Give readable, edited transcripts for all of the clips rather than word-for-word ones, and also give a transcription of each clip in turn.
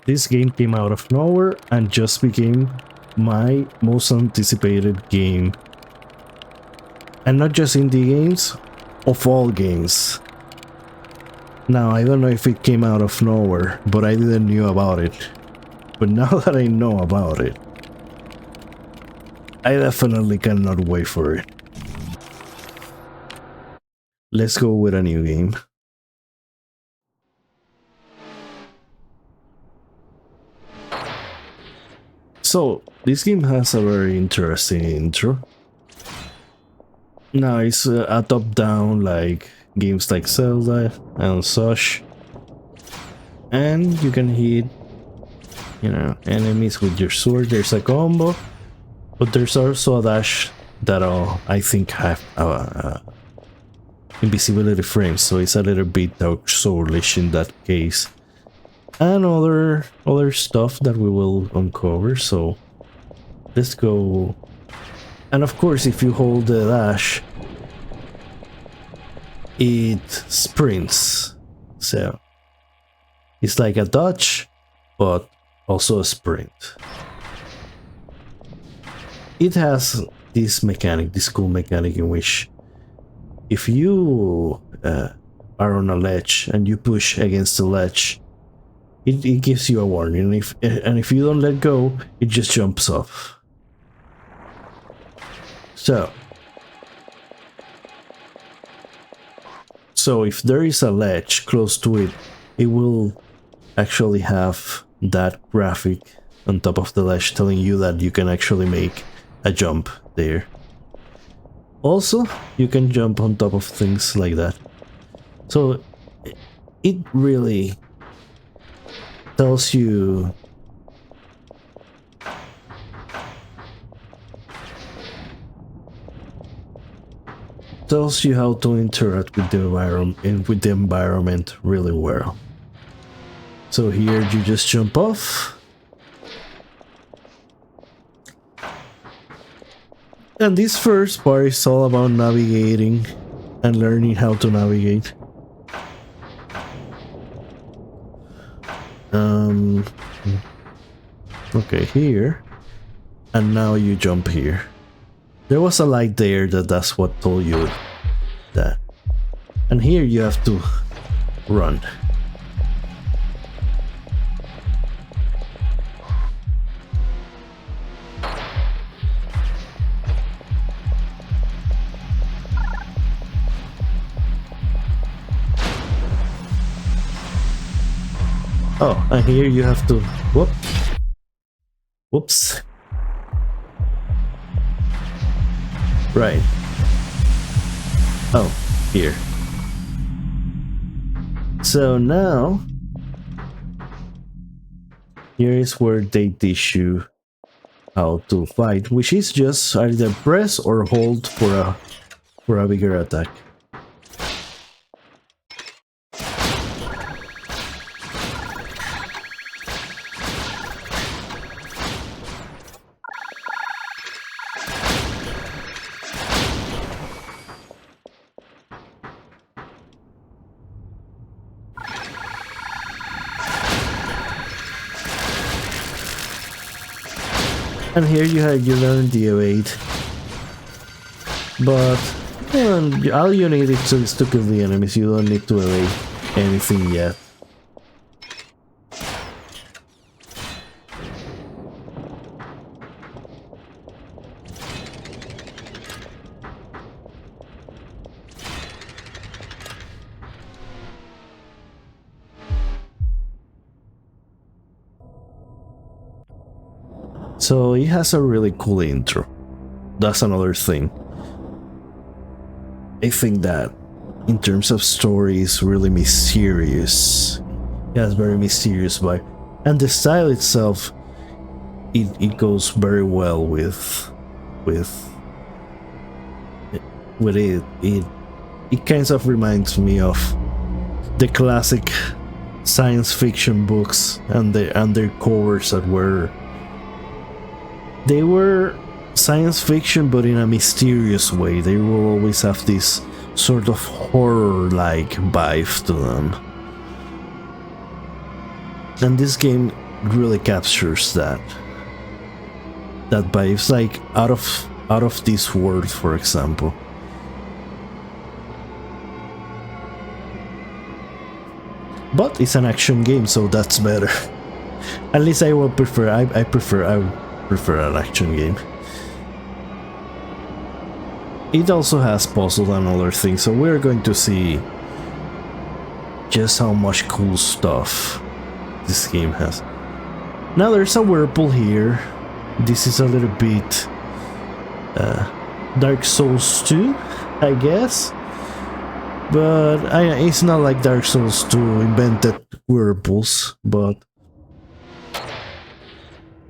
This game came out of nowhere and just became my most anticipated game. And not just indie games, of all games. Now, I don't know if it came out of nowhere, but I didn't know about it. But now that I know about it, I definitely cannot wait for it. Let's go with a new game. So, this game has a very interesting intro. Now, it's a top-down like games like Zelda and such. And you can hit, you know, enemies with your sword. There's a combo, but there's also a dash that I think have invisibility frames, so it's a little bit Dark Soulish in that case. And other stuff that we will uncover, so let's go. And of course, if you hold the dash, it sprints, so it's like a dodge, but also a sprint. It has this mechanic, this cool mechanic in which if you are on a ledge and you push against the ledge, it gives you a warning, and if you don't let go, it just jumps off. So if there is a ledge close to it, it will actually have that graphic on top of the ledge telling you that you can actually make a jump there. Also, you can jump on top of things like that. So it really tells you how to interact with the environment really well. So here you just jump off. And this first part is all about navigating and learning how to navigate. Okay, here. And now you jump here. There was a light there that's what told you that. And here you have to run. Oh, and here you have to... Whoops. Right. Oh, here. So now... here is where they teach you how to fight, which is just either press or hold for a bigger attack. And here you learn the evade, but all you need is to kill the enemies. You don't need to evade anything yet. So it has a really cool intro. That's another thing. I think that in terms of story is really mysterious. It has very mysterious vibe. And the style itself, it goes very well with it. It kind of reminds me of the classic science fiction books and their covers that were... they were science fiction, but in a mysterious way. They will always have this sort of horror-like vibe to them. And this game really captures that vibe. It's like out of this world, for example. But it's an action game, so that's better. At least I will prefer. I prefer an action game. It also has puzzle and other things, so we're going to see just how much cool stuff this game has. Now there's a whirlpool here. This is a little bit Dark Souls 2, I guess. But it's not like Dark Souls 2 invented whirlpools, but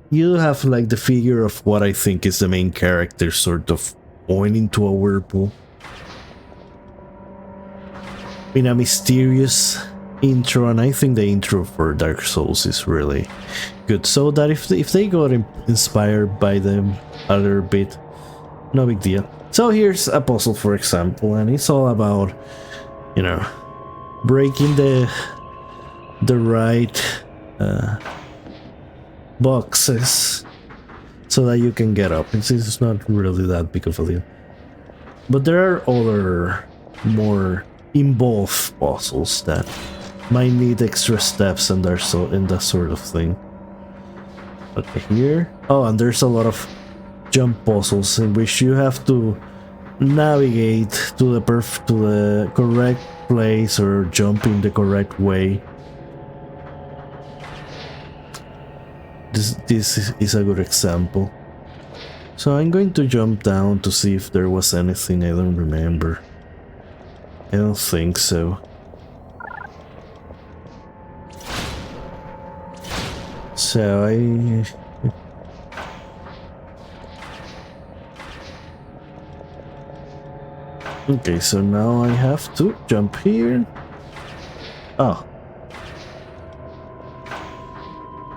you have like the figure of what I think is the main character sort of going into a whirlpool in a mysterious intro, and I think the intro for Dark Souls is really good, so that if they got inspired by them a little bit, no big deal. So here's a puzzle, for example, and it's all about, you know, breaking the right boxes so that you can get up. It's not really that big of a deal. But there are other more involved puzzles that might need extra steps and that sort of thing. Okay, here. Oh, and there's a lot of jump puzzles in which you have to navigate to the correct place or jump in the correct way. This is a good example. So I'm going to jump down to see if there was anything. I don't remember. I don't think so. So okay, so now I have to jump here. Oh.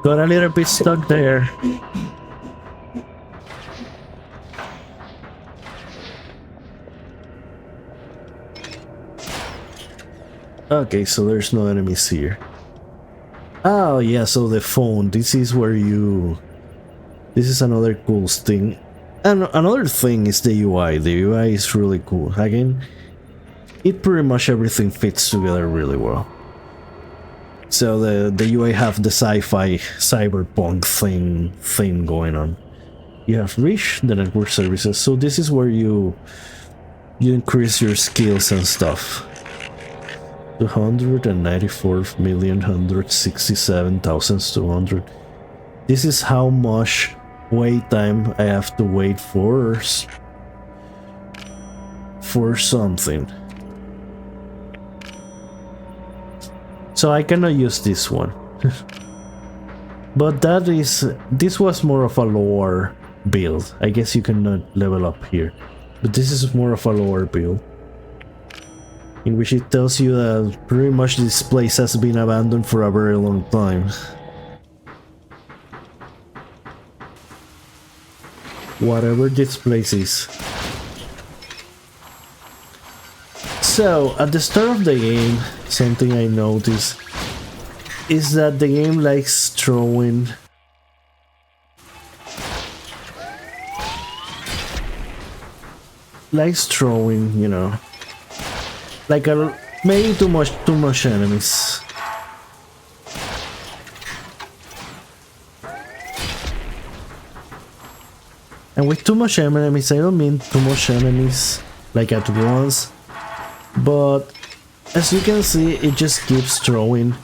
Got a little bit stuck there. Okay, so there's no enemies here. Oh yeah, so the phone, this is where this is another cool thing. And another thing is the UI. The UI is really cool. Again, it pretty much everything fits together really well. So the UI have the sci-fi cyberpunk thing going on. You have reached the network services, so this is where you increase your skills and stuff. 294,167,200. This is how much wait time I have to wait for something. So I cannot use this one. But this was more of a lower build. I guess you cannot level up here. But this is more of a lower build, in which it tells you that pretty much this place has been abandoned for a very long time. Whatever this place is. So, at the start of the game, something I noticed is that the game likes throwing you know, like maybe too much enemies. And with too much enemies, I don't mean too much enemies like at once, but as you can see, it just keeps throwing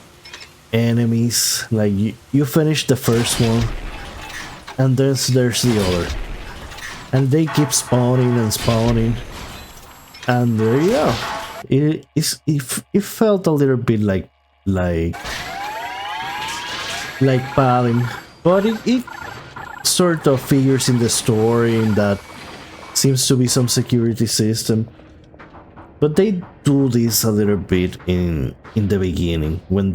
enemies. Like you finish the first one, and then there's the other, and they keep spawning and spawning, and there you go. It felt a little bit like padding, but it sort of figures in the story in that seems to be some security system. But they do this a little bit in the beginning when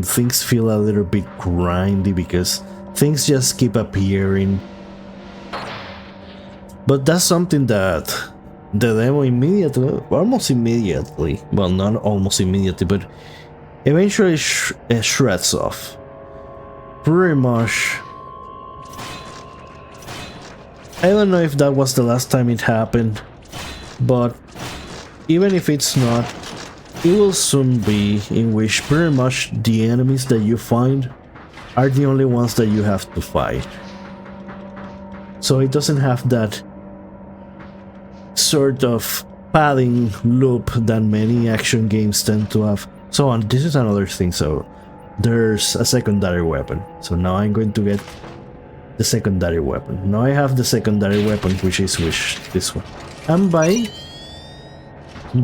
things feel a little bit grindy because things just keep appearing. But that's something that the demo almost immediately, well, not almost immediately, but eventually shreds off. pretty much. I don't know if that was the last time it happened, but even if it's not, it will soon be, in which pretty much the enemies that you find are the only ones that you have to fight. So it doesn't have that sort of padding loop that many action games tend to have. So on, this is another thing. So there's a secondary weapon. So now I'm going to get the secondary weapon. Now I have the secondary weapon, which is this one. And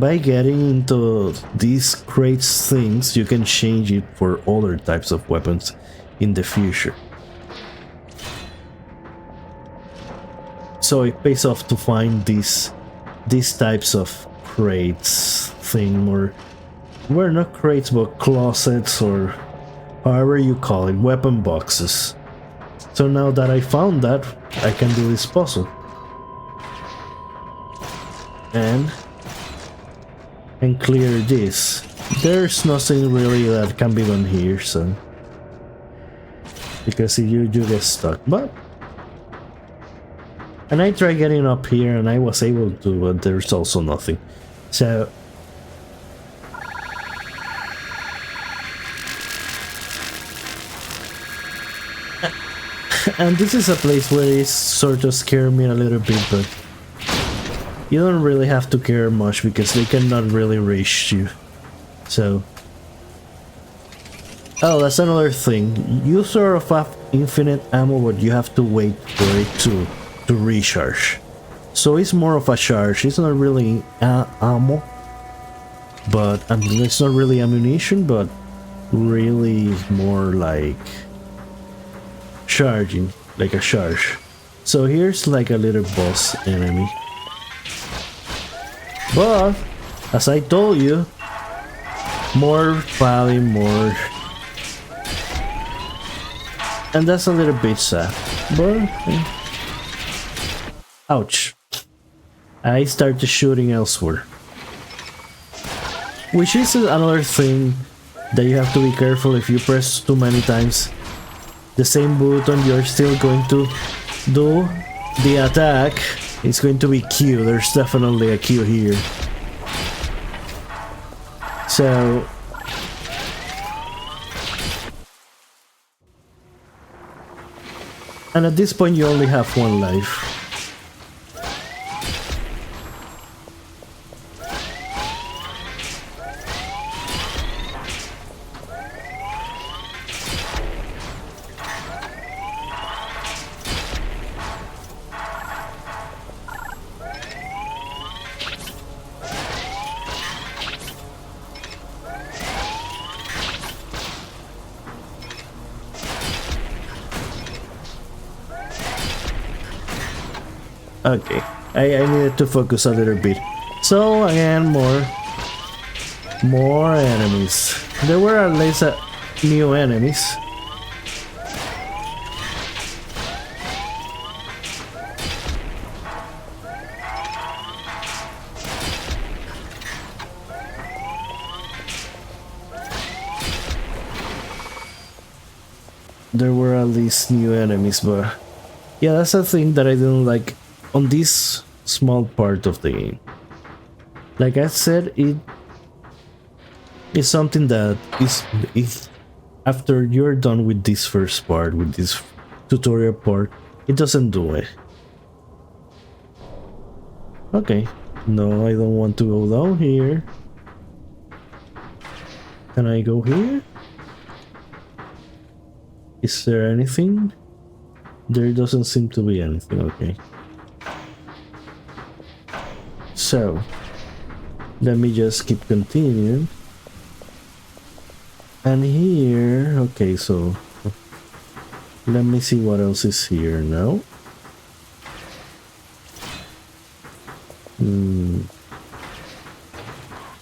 by getting into these crates things, you can change it for other types of weapons in the future. So it pays off to find these types of crates thing, or well, not crates but closets, or however you call it, weapon boxes. So now that I found that, I can do this puzzle and clear this. There's nothing really that can be done here, so because you get stuck. And I tried getting up here and I was able to, but there's also nothing. So and this is a place where it sort of scared me a little bit, but you don't really have to care much because they cannot really reach you. So oh, that's another thing. You sort of have infinite ammo, but you have to wait for it to recharge. So it's more of a charge. It's not really ammo, but I mean, it's not really ammunition, but really more like charging, like a charge. So here's like a little boss enemy. But as I told you, more probably more, and that's a little bit sad. But ouch. I started shooting elsewhere. Which is another thing that you have to be careful. If you press too many times the same button, you're still going to do the attack. It's going to be Q. There's definitely a Q here. So and at this point you only have one life. Okay, I needed to focus a little bit. So again, more enemies. There were at least new enemies. There were at least new enemies, but yeah, that's the thing that I didn't like on this small part of the game. Like I said, it is something that is after you're done with this first part, with this tutorial part, it doesn't do it. Okay, no, I don't want to go down here. Can I go here? Is there anything? There doesn't seem to be anything. Okay. So let me just keep continuing. And here, okay, so let me see what else is here now.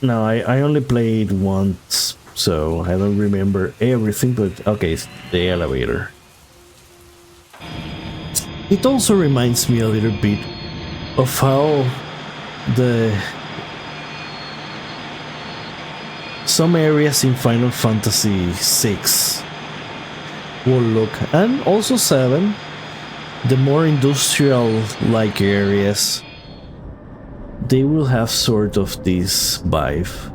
No, I only played once, so I don't remember everything, but okay, it's the elevator. It also reminds me a little bit of how some areas in Final Fantasy VI will look. And also 7, the more industrial-like areas, they will have sort of this vibe.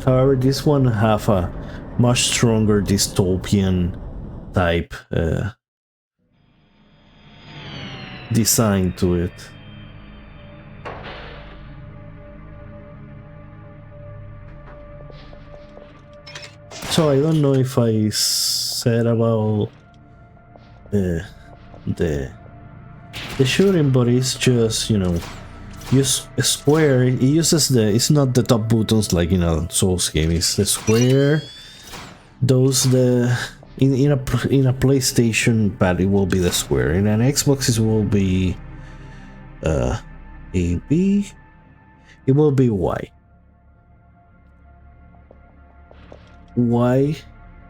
However, this one have a much stronger dystopian type design to it. So I don't know if I said about the shooting, but it's just, you know, use a square. It uses it's not the top buttons like in a Souls game. It's the square. Those in a PlayStation pad it will be the square. In an Xbox it will be A B. It will be Y. Y.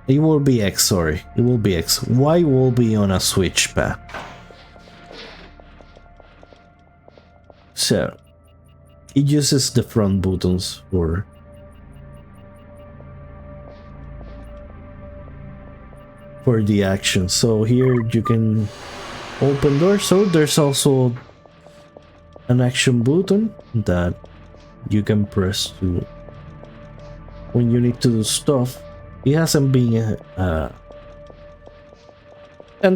It will be X. Sorry, it will be X. Y will be on a Switch pad. So it uses the front buttons for the action. So here you can open doors. So there's also an action button that you can press to when you need to do stuff. It hasn't been and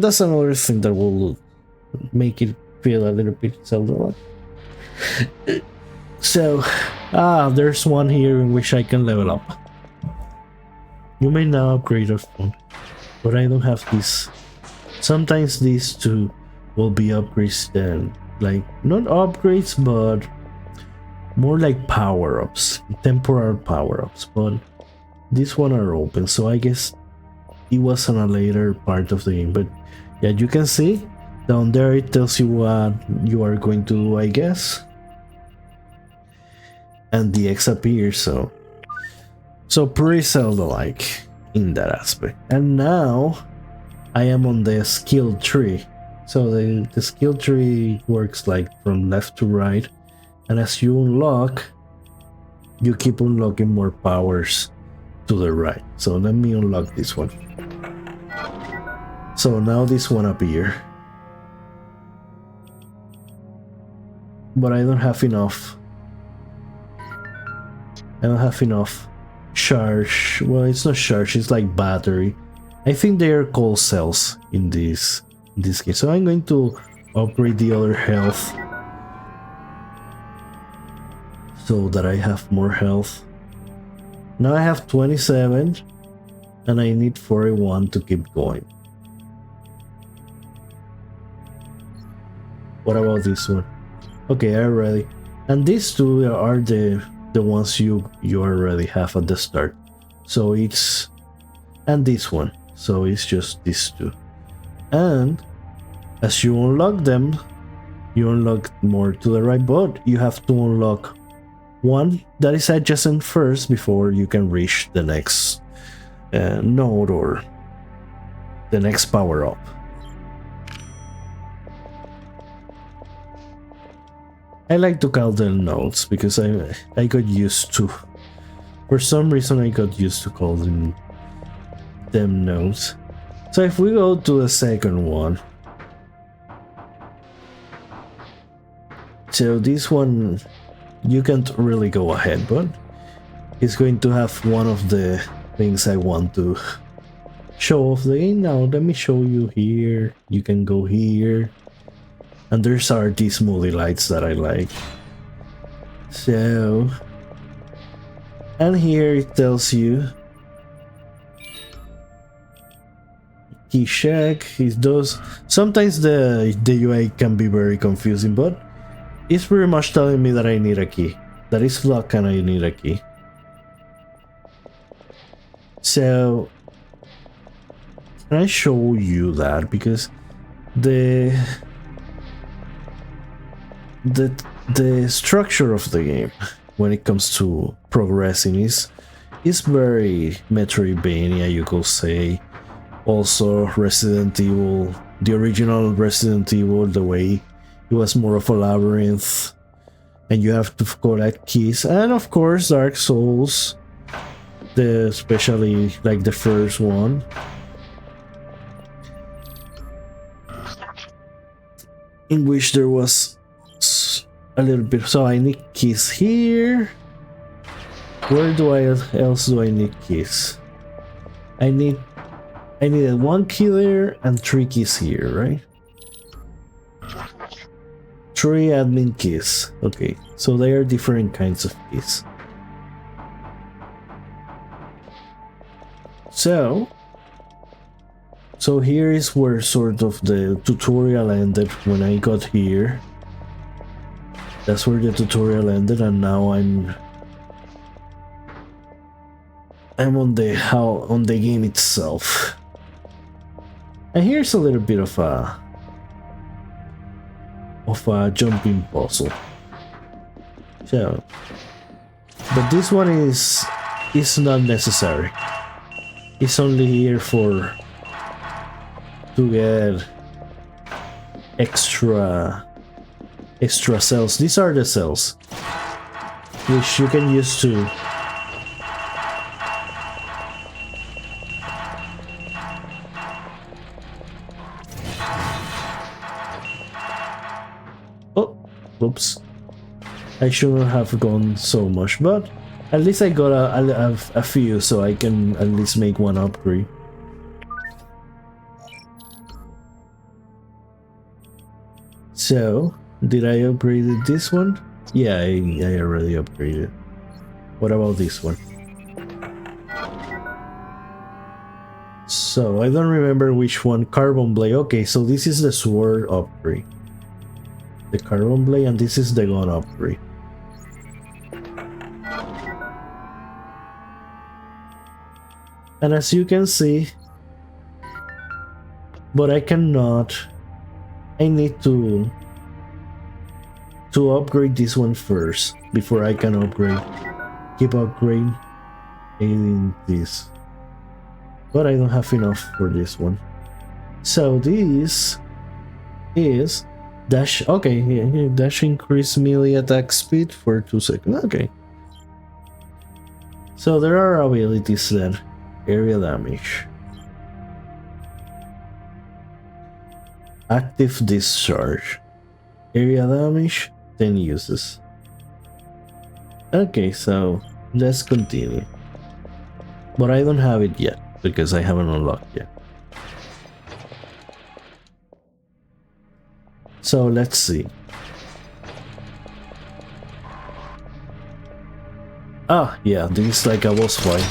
that's another thing that will make it feel a little bit Zelda-like. So there's one here in which I can level up. You may now upgrade your phone, but I don't have this. Sometimes these two will be upgrades then, like not upgrades but more like power-ups, temporary power-ups, but these one are open, so I guess it was on a later part of the game. But yeah, you can see down there it tells you what you are going to do, I guess, and the X appears. So pretty Zelda-like in that aspect. And now I am on the skill tree. So the skill tree works like from left to right, and as you unlock, you keep unlocking more powers to the right. So let me unlock this one. So now this one appear, but I don't have enough. I don't have enough charge. Well, it's not charge, it's like battery. I think they are called cells in this case. So I'm going to upgrade the other health so that I have more health. Now I have 27 and I need 41 to keep going. What about this one? Okay, I'm ready. And these two are the ones you already have at the start. So it's, and this one. So it's just these two. And as you unlock them, you unlock more to the right, but you have to unlock one that is adjacent first before you can reach the next node or the next power up. I like to call them nodes because I got used to, for some reason I got used to calling them nodes. So if we go to the second one, so this one you can't really go ahead, but it's going to have one of the things I want to show off the game. Now let me show you here. You can go here, and there's these multi lights that I like. So, and here it tells you key check. It does. Sometimes the UI can be very confusing, but it's pretty much telling me that I need a key. That is locked and I need a key. So can I show you that? Because the structure of the game when it comes to progressing is very Metroidvania, you could say. Also Resident Evil, the original Resident Evil, the way it was more of a labyrinth and you have to collect keys. And of course Dark Souls, especially like the first one. In which there was a little bit. So I need keys here. Where else do I need keys? I needed 1 key there and 3 keys here, right? 3 admin keys. Okay, so they are different kinds of keys. So here is where sort of the tutorial ended when I got here. That's where the tutorial ended, and now I'm on the game itself. And here's a little bit of a jumping puzzle. So, but this one is not necessary. It's only here to get extra cells. These are the cells which you can use to oops, I shouldn't have gone so much, but at least I got a few, so I can at least make one upgrade. So, did I upgrade this one? Yeah, I already upgraded. What about this one? So, I don't remember which one. Carbon blade. Okay, so this is the sword upgrade. The carbon blade, and this is the gun upgrade. And as you can see, but I cannot. I need to upgrade this one first before I can keep upgrading this. But I don't have enough for this one. So this is dash. Okay, yeah, dash increase melee attack speed for 2 seconds. Okay. So there are abilities then. Area damage. Active discharge. Area damage, 10 uses. Okay, so let's continue. But I don't have it yet because I haven't unlocked yet. So let's see. Ah, yeah, this is like a boss fight.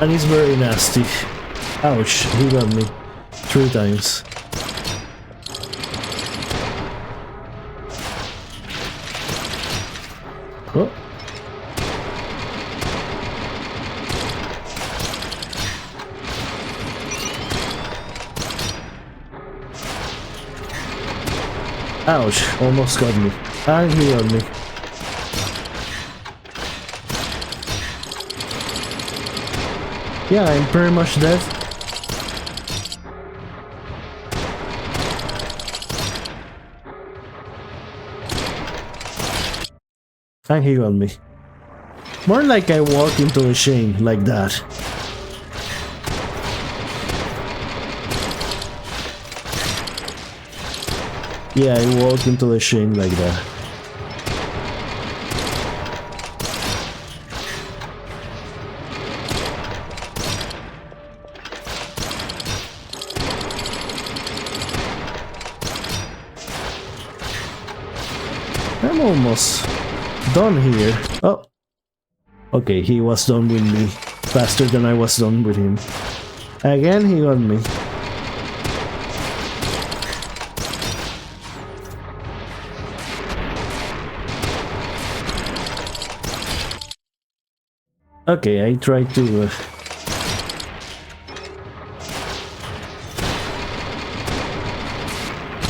And it's very nasty. Ouch, he got me 3 times. Oh. Ouch, almost got me. And he got me. Yeah, I'm pretty much dead. And he got me. More like I walk into a chain like that. Yeah, I walk into the chain like that. I'm almost done here. Oh. Okay, he was done with me faster than I was done with him. Again, he got me. Okay, I tried to...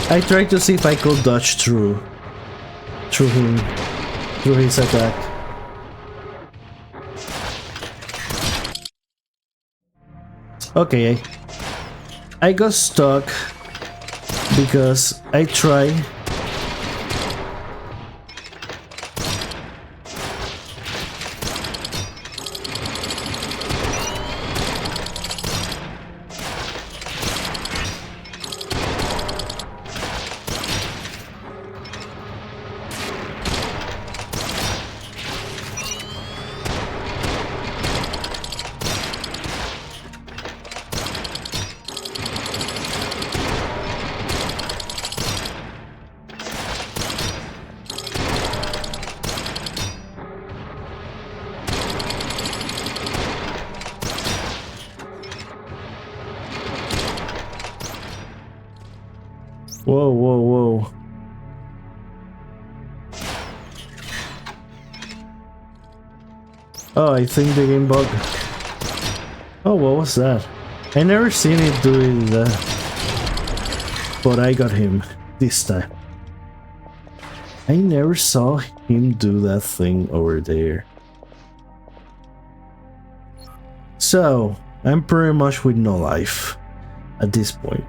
I tried to see if I could dodge through his attack. Okay, I got stuck because I tried. Whoa, whoa, whoa. Oh, I think the game bug. Oh, what was that? I never seen it doing that. But I got him this time. I never saw him do that thing over there. So, I'm pretty much with no life at this point.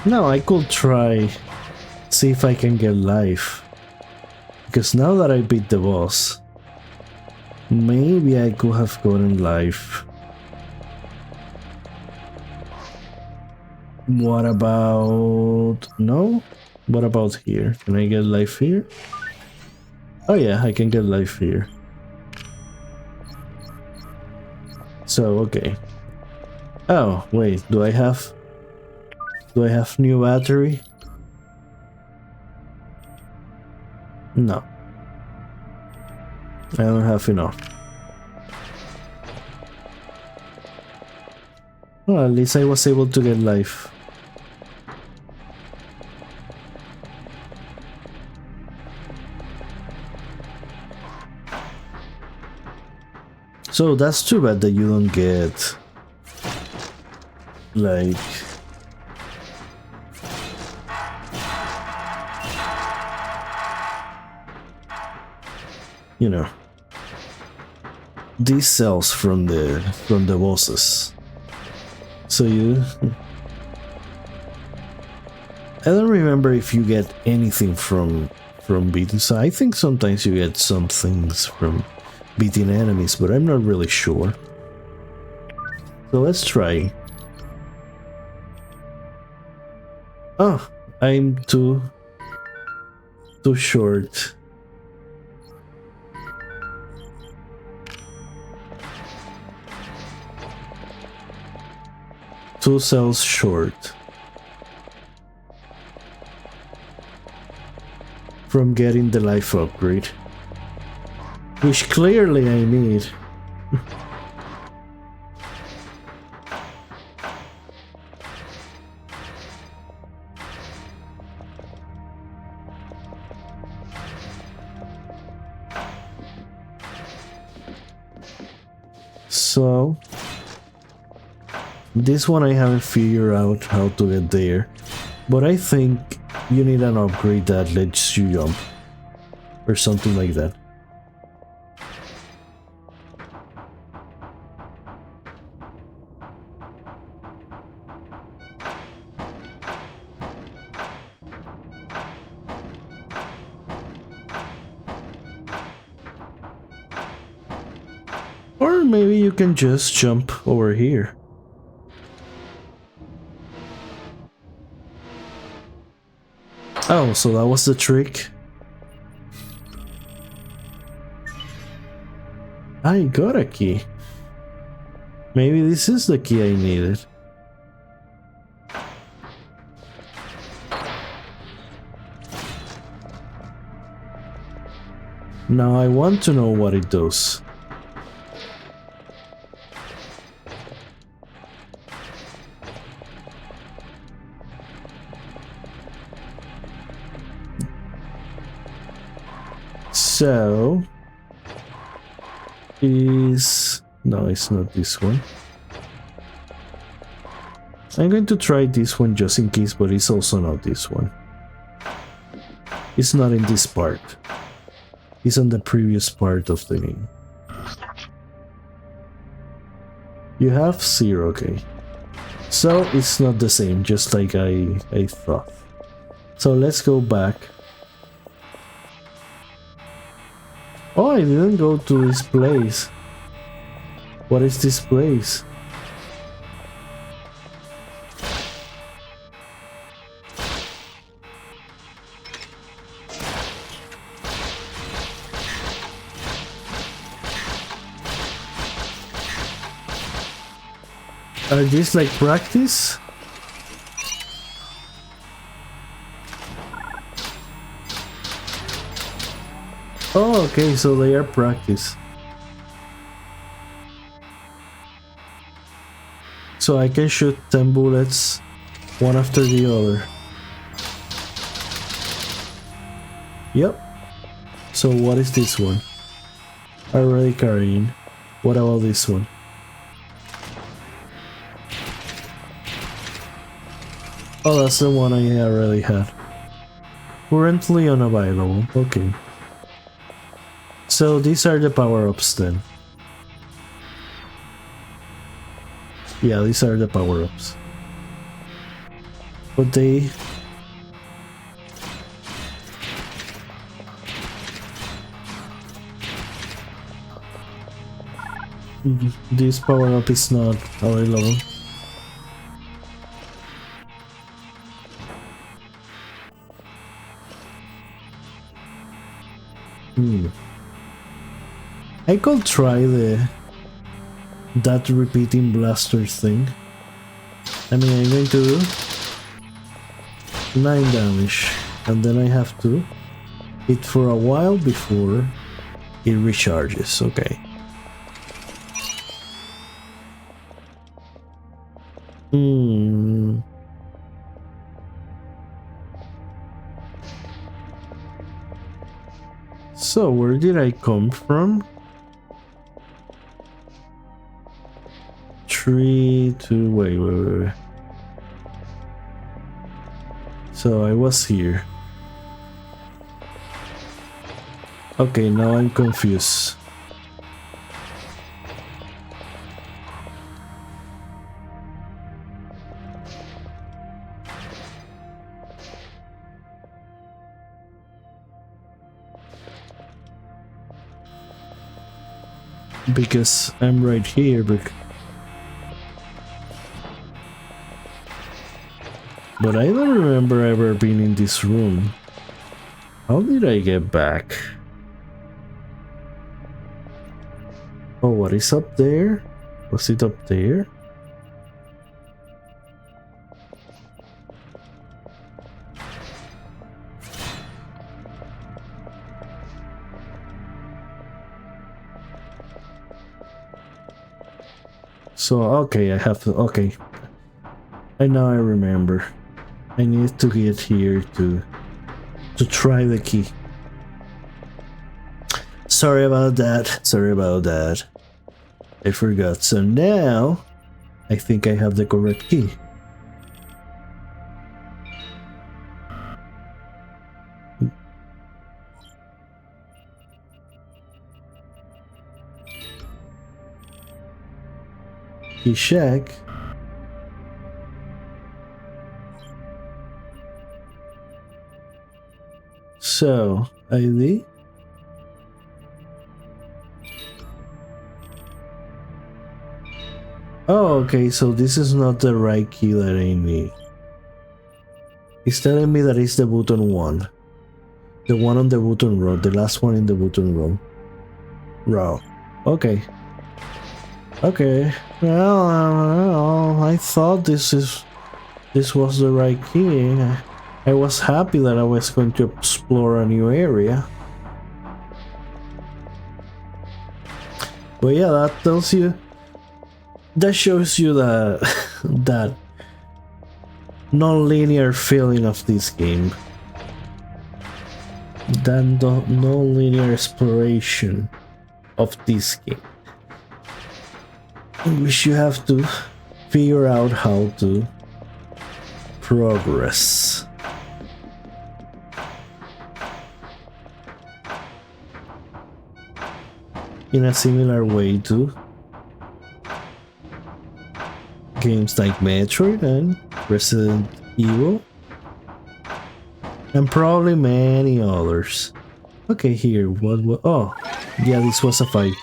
Now I could try, see if I can get life. Because now that I beat the boss, maybe I could have gotten life. What about... no? What about here? Can I get life here? Oh yeah, I can get life here. So, okay. Oh, wait, do I have new battery? No. I don't have enough. Well, at least I was able to get life. So that's too bad that you don't get like you know these cells from the bosses. So you I don't remember if you get anything from beating. So I think sometimes you get some things from beating enemies, but I'm not really sure. So let's try. Oh, I'm too short. Two cells short from getting the life upgrade, which clearly I need. So this one I haven't figured out how to get there, but I think you need an upgrade that lets you jump or something like that. Or maybe you can just jump over here. Oh, so that was the trick. I got a key. Maybe this is the key I needed. Now I want to know what it does. So, no, it's not this one. I'm going to try this one just in case, but it's also not this one. It's not in this part. It's on the previous part of the game. You have 0, okay. So it's not the same, just like I thought. So let's go back. Oh, I didn't go to this place. What is this place? Are these like practice? Oh, okay, so they are practice. So I can shoot 10 bullets, one after the other. Yep. So what is this one? Already carrying. What about this one? Oh, that's the one I already had. Currently unavailable. Okay. So these are the power-ups then. Yeah, these are the power-ups. But they... This power-up is not available. I could try that repeating blaster thing. I mean, I'm going to do 9 damage, and then I have to hit for a while before it recharges. Okay. So, where did I come from? 3, 2, wait. So, I was here. Okay, now I'm confused. Because I'm right here, but I don't remember ever being in this room. How did I get back? Oh, what is up there? Was it up there? So, okay, I have to, okay. And now I remember. I need to get here to try the key. Sorry about that. I forgot. So now, I think I have the correct key. Key check. So, ID. Oh, okay, so this is not the right key that I need. It's telling me that it's the button 1. The one on the button row, the last one in the button row. Okay. Okay. Well, I thought this was the right key. I was happy that I was going to explore a new area. But yeah, that tells you, that shows you that non-linear feeling of this game. That non-linear exploration of this game, in which you have to figure out how to progress. In a similar way to games like Metroid and Resident Evil, and probably many others. Okay, here, what, oh, yeah, this was a fight.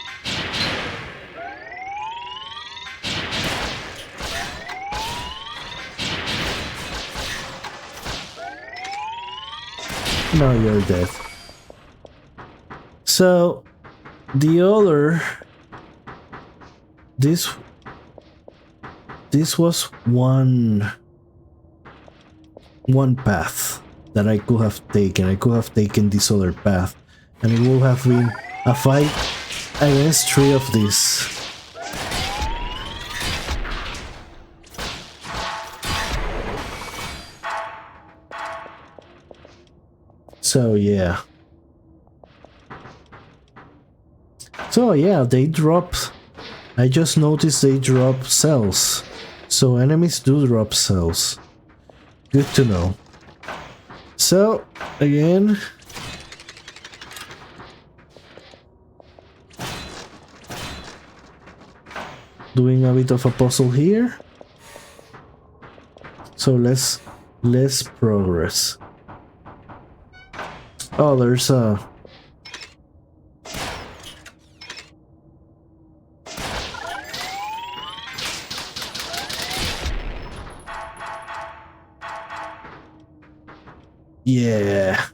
Now you're dead. So, the other, this was one path that I could have taken. I could have taken this other path and it will have been a fight against 3 of these. So yeah. So yeah, they drop. I just noticed they drop cells. So enemies do drop cells. Good to know. So again, doing a bit of a puzzle here. So let's progress. Oh, there's a yeah.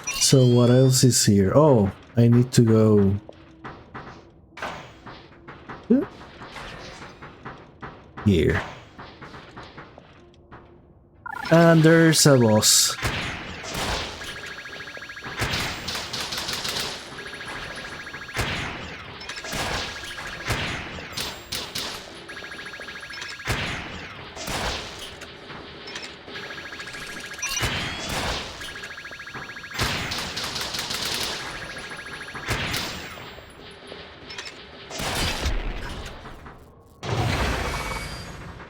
So what else is here? Oh, I need to go here. And there's a boss.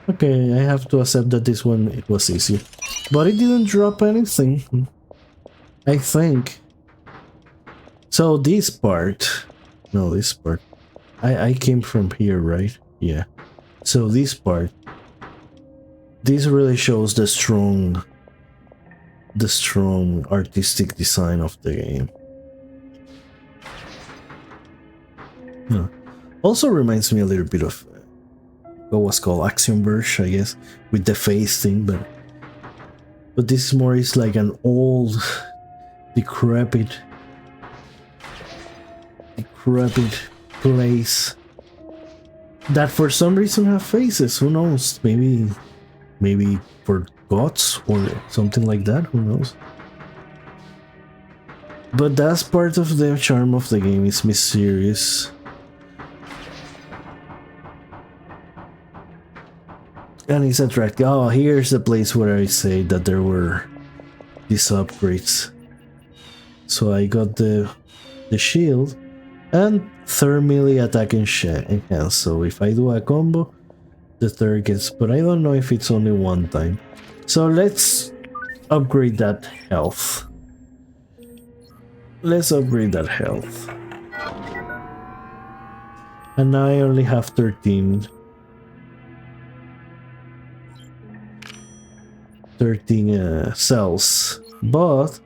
Okay, I have to accept that this one, it was easy. But it didn't drop anything, I think. So this part... No, this part... I came from here, right? Yeah. So this part... This really shows the strong artistic design of the game. Huh. Also reminds me a little bit of what was called Action Verge, I guess, with the face thing, but this more is like an old, decrepit place that for some reason have faces. Who knows? Maybe for gods or something like that. Who knows? But that's part of the charm of the game. It's mysterious. And it's attractive. Oh, here's the place where I say that there were these upgrades. So I got the shield and third melee attack enhanced. So if I do a combo, the third gets, but I don't know if it's only one time. So let's upgrade that health. Let's upgrade that health. And now I only have 13 cells, but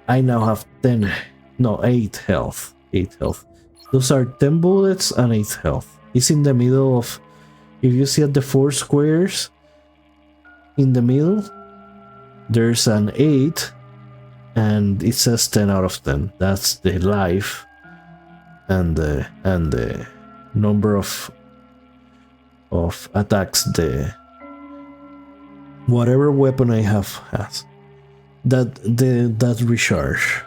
I now have 8 health. 8 health. Those are 10 bullets and 8 health. It's in the middle of, if you see at the 4 squares in the middle, there's an 8 and it says 10 out of 10. That's the life and the number of attacks the whatever weapon I have has. That recharge.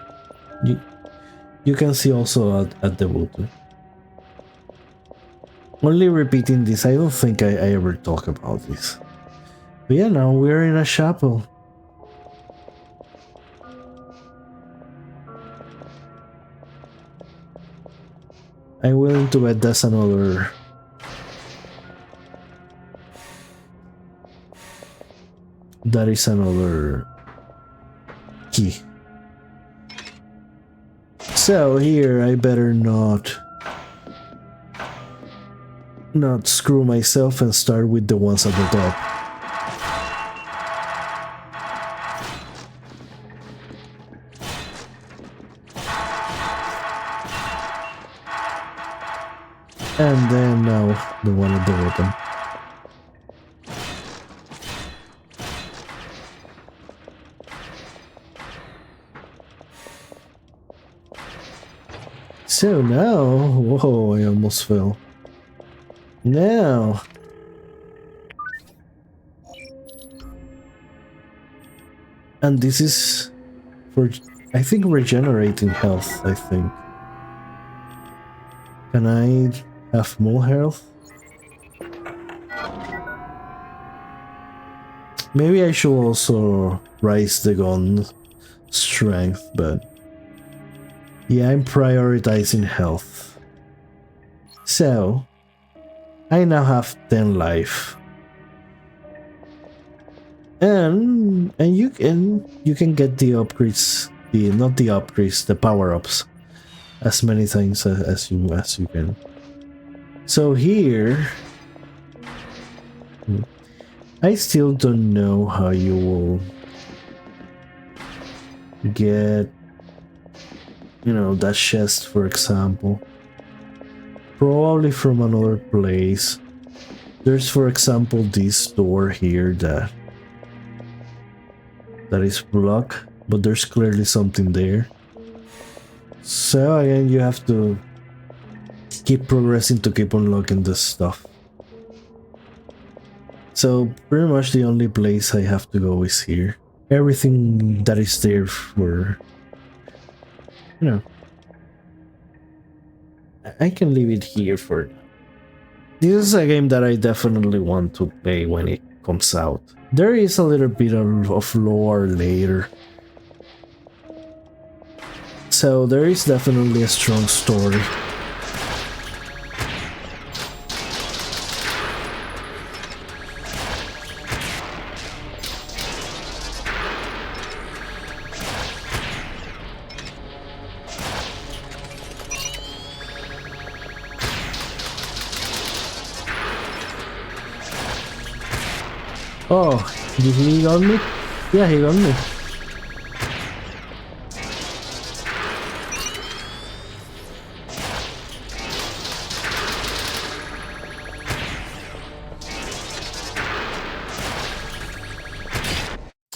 You can see also at the bottom. Only repeating this, I don't think I ever talk about this. But yeah, now we're in a chapel. I'm willing to bet that's another... That is another key. So here I better not screw myself and start with the ones at the top. And then now the one at the bottom. So now, whoa, I almost fell. Now, And this is for, I think, regenerating health, I think. Can I have more health? Maybe I should also raise the gun strength, but yeah, I'm prioritizing health. So, I now have 10 life. And you can get the upgrades, not the upgrades, the power-ups, as many times as you can. So here, I still don't know how you will get, you know, that chest, for example. Probably from another place. There's, for example, this door here that is blocked, but there's clearly something there. So again, you have to keep progressing to keep unlocking this stuff. So pretty much the only place I have to go is here. Everything that is there for, you know, I can leave it here for now. This is a game that I definitely want to play when it comes out. There is a little bit of lore later. So there is definitely a strong story. Oh, did he got me? Yeah, he got me.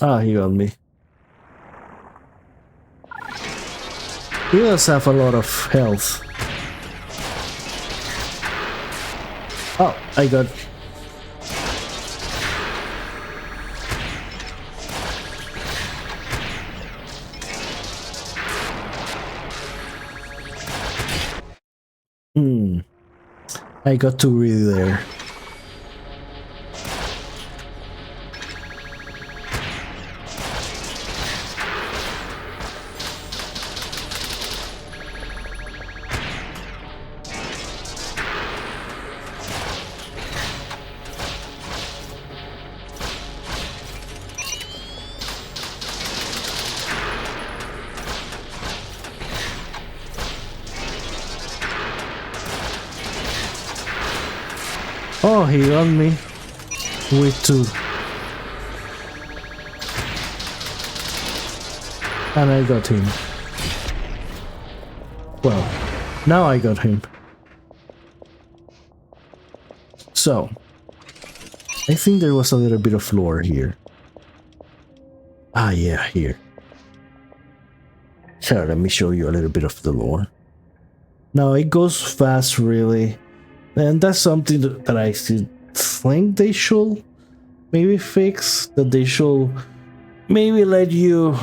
Ah, he got me. He does have a lot of health. Oh, I got... I got too greedy there. Oh, he got me with 2. And I got him. Well, now I got him. So, I think there was a little bit of lore here. Ah, yeah, here. So, let me show you a little bit of the lore. Now, it goes fast, really. And that's something that I still think they should maybe fix. That they should maybe let you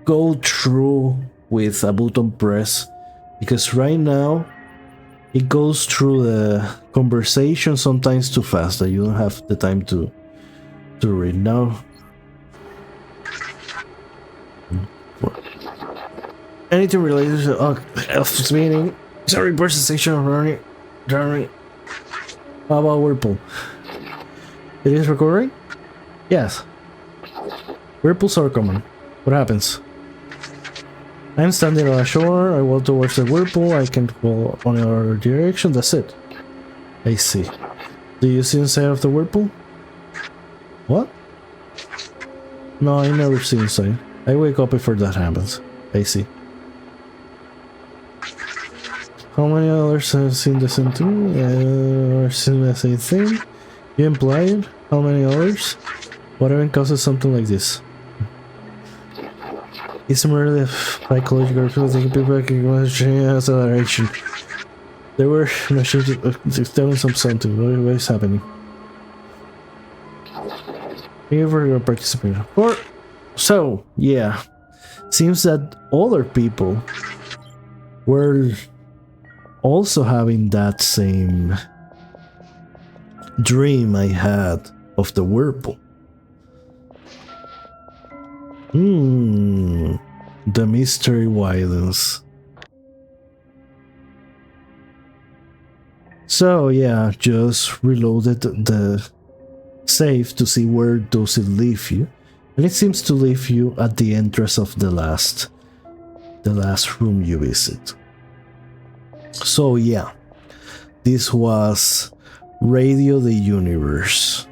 go through with a button press. Because right now, it goes through the conversation sometimes too fast that you don't have the time to read. Now, anything related to health meaning, sorry, presentation of learning. How about Whirlpool? It is recording? Yes. Whirlpools are common. What happens? I'm standing on a shore, I walk towards the whirlpool, I can go on your direction, that's it. I see. Do you see inside of the whirlpool? What? No, I never see inside. I wake up before that happens. I see. How many others have seen the same thing? Or seen the same thing? You implied? How many others? What even causes something like this? It's merely a psychological feel taking people can go acceleration. They were telling something. What is happening? Thank you for your participation. Or So, yeah, seems that other people were also having that same dream I had of the whirlpool. The mystery widens. So yeah, just reloaded the save to see where does it leave you, and it seems to leave you at the entrance of the last room you visit. So yeah, this was Radio the Universe.